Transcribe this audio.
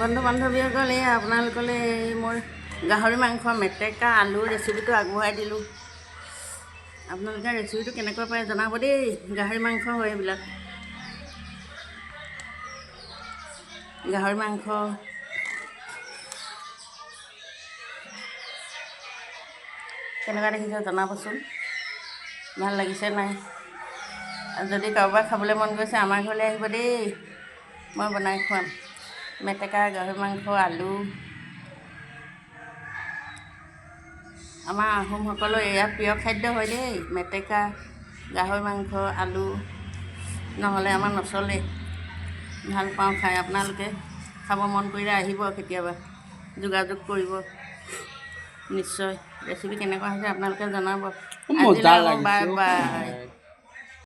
বন্ধু বান্ধৱীসকল এই আপোনালোকলৈ মোৰ গাহৰি মাংস মেটেকা আলু ৰেচিপিটো আগবঢ়াই দিলোঁ। আপোনালোকে ৰেচিপিটো কেনেকৈ পাৰে জনাব দেই। গাহৰি মাংস হয় এইবিলাক। গাহৰি মাংস কেনেকুৱা দেখিছে জনাবচোন, ভাল লাগিছে নাই। যদি কাৰোবাৰ খাবলৈ মন গৈছে আমাৰ ঘৰলৈ আহিব দেই, মই বনাই খুৱাম। মেটেকা গাহৰি মাংস আলু, আমাৰ আহোমসকলৰ এয়া প্ৰিয় খাদ্য হয় দেই। মেটেকা গাহৰি মাংস আলু নহ'লে আমাৰ নচলে। ভাল পাওঁ খাই। আপোনালোকে খাব মন কৰিলে আহিব, কেতিয়াবা যোগাযোগ কৰিব নিশ্চয়। ৰেচিপি কেনেকুৱা হৈছে আপোনালোকে জনাব। আজিলৈ বাই বাই।